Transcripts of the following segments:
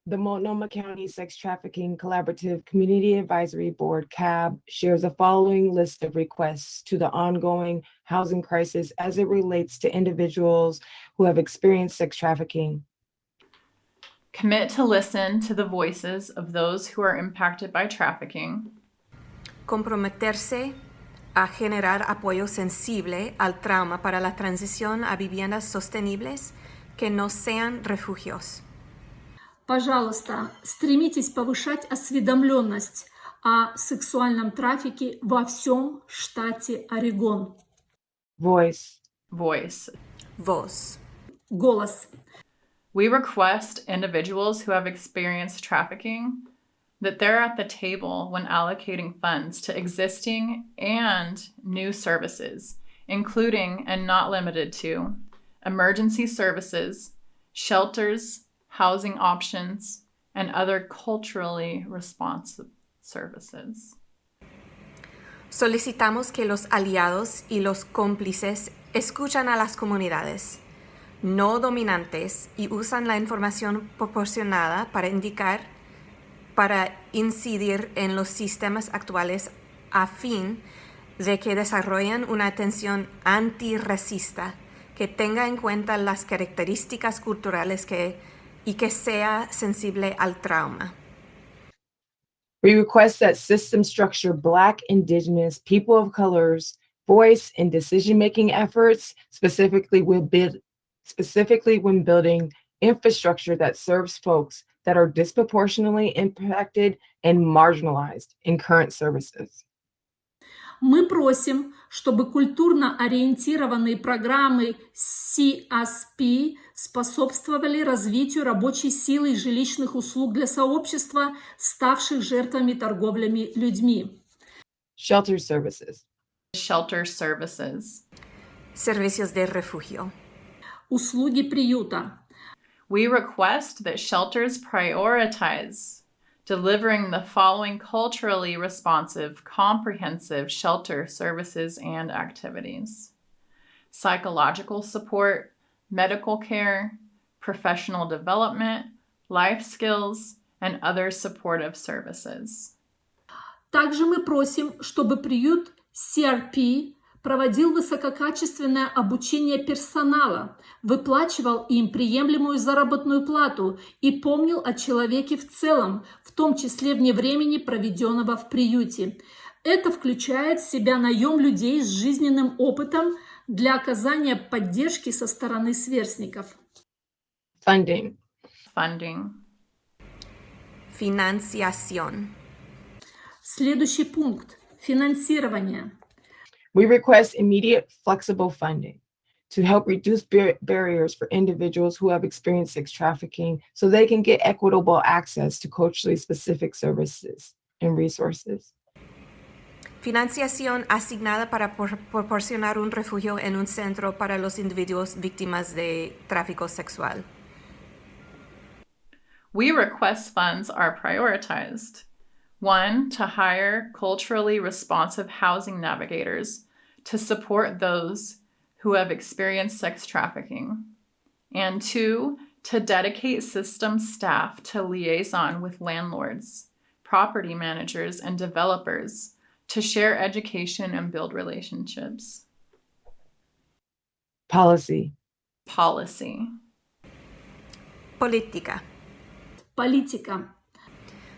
The Multnomah County Sex Trafficking Collaborative Community Advisory Board, CAB, shares the following list of requests to the ongoing housing crisis as it relates to individuals who have experienced sex trafficking. Commit to listen to the voices of those who are impacted by trafficking. Comprometerse a generar apoyo sensible al trauma para la transición a viviendas sostenibles que no sean refugios. Пожалуйста, стремитесь повышать осведомленность о сексуальном трафике во всем штате Орегон. Voice. Voice. Voz. Голос. We request individuals who have experienced trafficking that they're at the table when allocating funds to existing and new services, including and not limited to emergency services, shelters, housing options, and other culturally responsive services. Solicitamos que los aliados y los cómplices escuchan a las comunidades no dominantes y usan la información proporcionada para incidir en los sistemas actuales a fin de que desarrollen una atención antirracista que tenga en cuenta las características culturales y que sea sensible al trauma. We request that systems structure Black, Indigenous, people of color's voice in decision-making efforts, specifically when building infrastructure that serves folks that are disproportionately impacted and marginalized in current services. Мы просим, чтобы культурно ориентированные программы CSP способствовали развитию рабочей силы и жилищных услуг для сообщества, ставших жертвами торговлями людьми. Shelter services. Shelter services. Servicios de refugio. Услуги приюта. We request that shelters prioritize delivering the following culturally responsive, comprehensive shelter services and activities: psychological support, medical care, professional development, life skills, and other supportive services. Также мы просим, чтобы приют CRP проводил высококачественное обучение персонала, выплачивал им приемлемую заработную плату и помнил о человеке в целом, в том числе вне времени, проведенного в приюте. Это включает в себя наем людей с жизненным опытом для оказания поддержки со стороны сверстников. Funding. Financiación. Следующий пункт. Финансирование. We request immediate, flexible funding to help reduce barriers for individuals who have experienced sex trafficking so they can get equitable access to culturally specific services and resources. Financiación asignada para proporcionar un refugio en un centro para los individuos víctimas de tráfico sexual. We request funds are prioritized. 1, to hire culturally responsive housing navigators to support those who have experienced sex trafficking. And 2, to dedicate system staff to liaison with landlords, property managers, and developers to share education and build relationships. Policy. Política.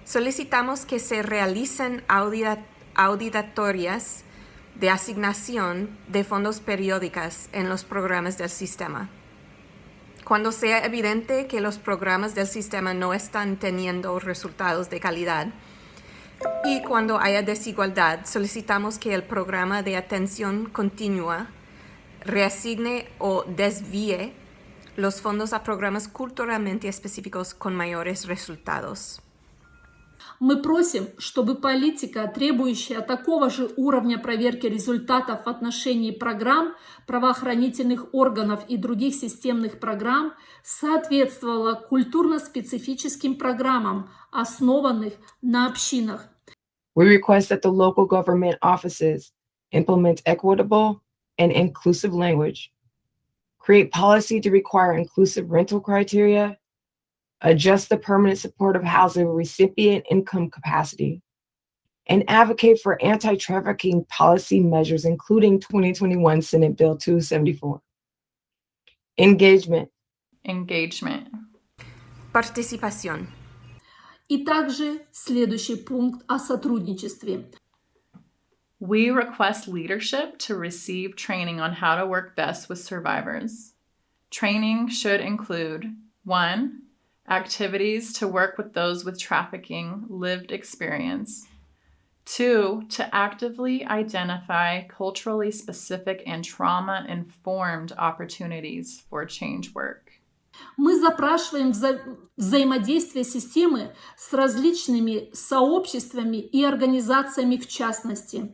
Solicitamos que se realicen auditatorias de asignación de fondos periódicas en los programas del sistema. Cuando sea evidente que los programas del sistema no están teniendo resultados de calidad y cuando haya desigualdad, solicitamos que el programa de atención continua reasigne o desvíe los fondos a programas culturalmente específicos con mayores resultados. Мы просим, чтобы политика, требующая такого же уровня проверки результатов в отношении программ, правоохранительных органов и других системных программ, соответствовала культурно-специфическим программам, основанных на общинах. We request that the local government offices implement equitable and inclusive language, create policy to require inclusive rental criteria, adjust the permanent supportive housing recipient income capacity, and advocate for anti-trafficking policy measures, including 2021 Senate Bill 274. Engagement. Participación. И также следующий пункт о сотрудничестве. We request leadership to receive training on how to work best with survivors. Training should include 1. Activities to work with those with trafficking lived experience. 2. To actively identify culturally specific and trauma-informed opportunities for change work. Мы запрашиваем взаимодействие системы с различными сообществами и организациями в частности.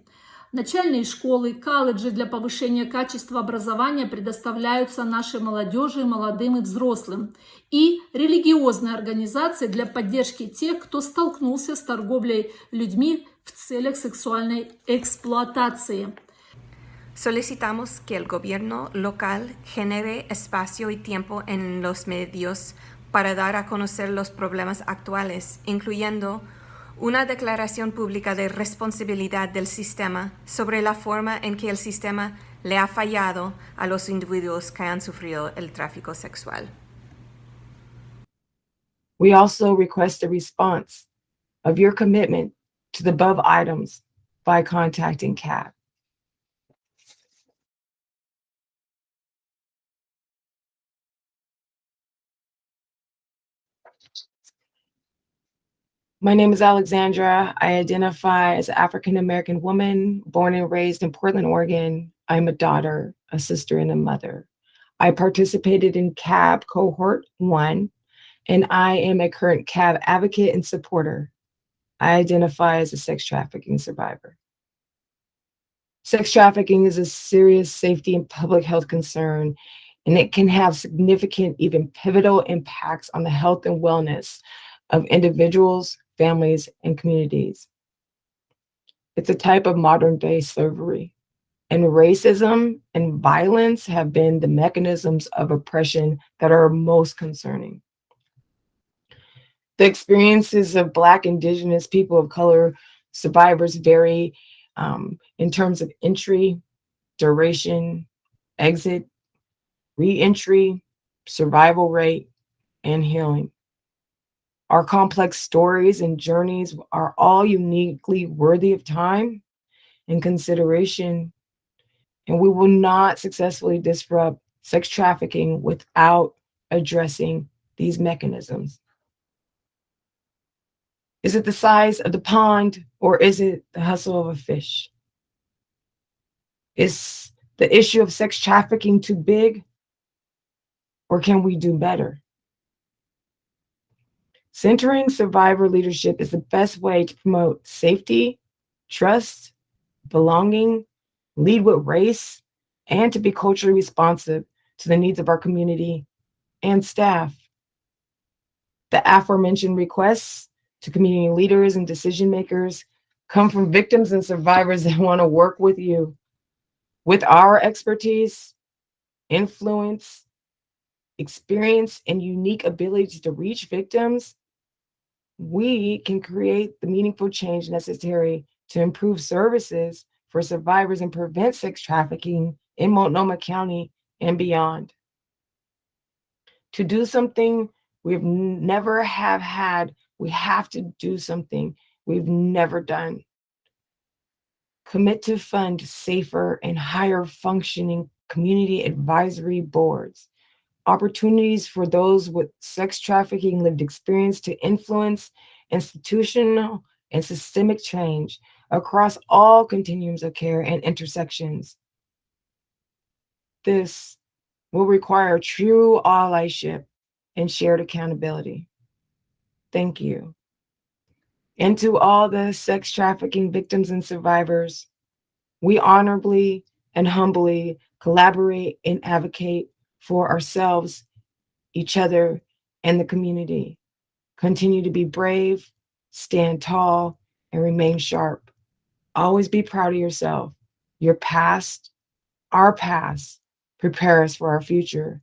Начальные школы, колледжи для повышения качества образования предоставляются нашей молодежи, молодым и взрослым. И религиозные организации для поддержки тех, кто столкнулся с торговлей людьми в целях сексуальной эксплуатации. Solicitamos que el gobierno local genere espacio y tiempo en los medios para dar a conocer los problemas actuales, incluyendo una declaración pública de responsabilidad del sistema sobre la forma en que el sistema le ha fallado a los individuos que han sufrido el tráfico sexual. We also request a response of your commitment to the above items by contacting CAB. My name is Alexandra. I identify as an African-American woman, born and raised in Portland, Oregon. I'm a daughter, a sister, and a mother. I participated in CAB Cohort 1, and I am a current CAB advocate and supporter. I identify as a sex trafficking survivor. Sex trafficking is a serious safety and public health concern, and it can have significant, even pivotal impacts on the health and wellness of individuals, families, and communities. It's a type of modern-day slavery, and racism and violence have been the mechanisms of oppression that are most concerning. The experiences of Black, Indigenous, people of color survivors vary in terms of entry, duration, exit, re-entry, survival rate, and healing. Our complex stories and journeys are all uniquely worthy of time and consideration, and we will not successfully disrupt sex trafficking without addressing these mechanisms. Is it the size of the pond, or is it the hustle of a fish? Is the issue of sex trafficking too big, or can we do better? Centering survivor leadership is the best way to promote safety, trust, belonging, lead with race, and to be culturally responsive to the needs of our community and staff. The aforementioned requests to community leaders and decision makers come from victims and survivors that want to work with you. With our expertise, influence, experience, and unique ability to reach victims, we can create the meaningful change necessary to improve services for survivors and prevent sex trafficking in Multnomah County and beyond. To do something we've never have had, we have to do something we've never done. Commit to fund safer and higher functioning community advisory boards, opportunities for those with sex trafficking lived experience to influence institutional and systemic change across all continuums of care and intersections. This will require true allyship and shared accountability. Thank you. And to all the sex trafficking victims and survivors, we honorably and humbly collaborate and advocate for ourselves, each other, and the community. Continue to be brave, stand tall, and remain sharp. Always be proud of yourself. Your past, our past, prepare us for our future.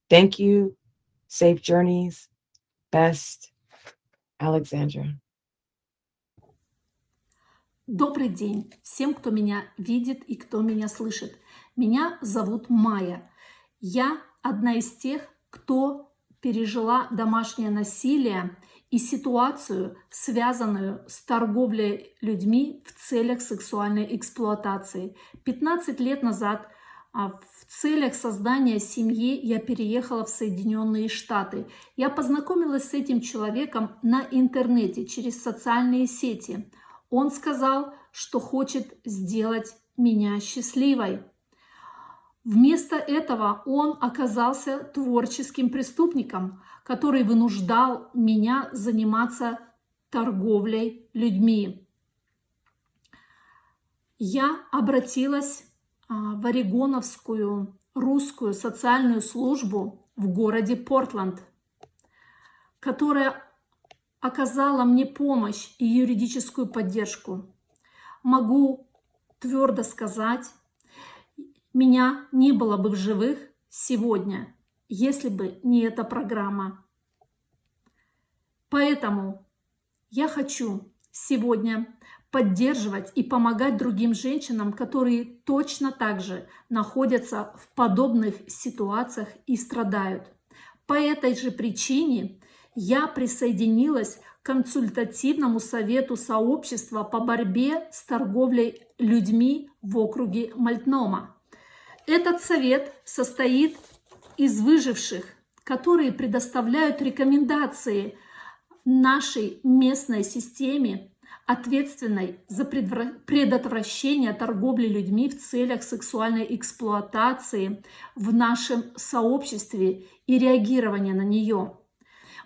Thank you. Safe journeys. best, Alexandra. Добрый день всем, кто меня видит и кто меня слышит. Меня зовут Майя. Я одна из тех, кто пережила домашнее насилие и ситуацию, связанную с торговлей людьми в целях сексуальной эксплуатации. 15 лет назад в целях создания семьи я переехала в Соединенные Штаты. Я познакомилась с этим человеком на интернете, через социальные сети. Он сказал, что хочет сделать меня счастливой. Вместо этого он оказался творческим преступником, который вынуждал меня заниматься торговлей людьми. Я обратилась в Орегоновскую русскую социальную службу в городе Портленд, которая оказала мне помощь и юридическую поддержку. Могу твердо сказать, меня не было бы в живых сегодня, если бы не эта программа. Поэтому я хочу сегодня поддерживать и помогать другим женщинам, которые точно так же находятся в подобных ситуациях и страдают. По этой же причине я присоединилась к консультативному совету сообщества по борьбе с торговлей людьми в округе Мультнома. Этот совет состоит из выживших, которые предоставляют рекомендации нашей местной системе, ответственной за предотвращение торговли людьми в целях сексуальной эксплуатации в нашем сообществе и реагирования на нее.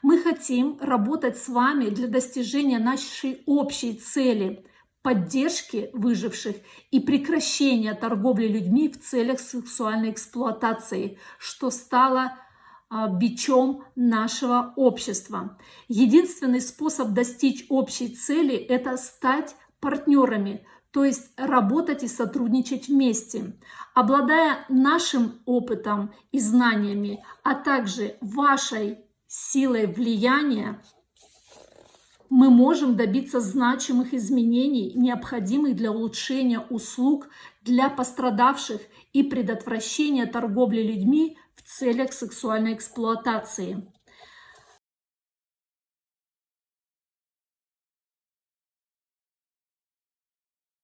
Мы хотим работать с вами для достижения нашей общей цели – поддержки выживших и прекращения торговли людьми в целях сексуальной эксплуатации, что стало бичом нашего общества. Единственный способ достичь общей цели – это стать партнерами, то есть работать и сотрудничать вместе. Обладая нашим опытом и знаниями, а также вашей силой влияния, мы можем добиться значимых изменений, необходимых для улучшения услуг для пострадавших и предотвращения торговли людьми в целях сексуальной эксплуатации.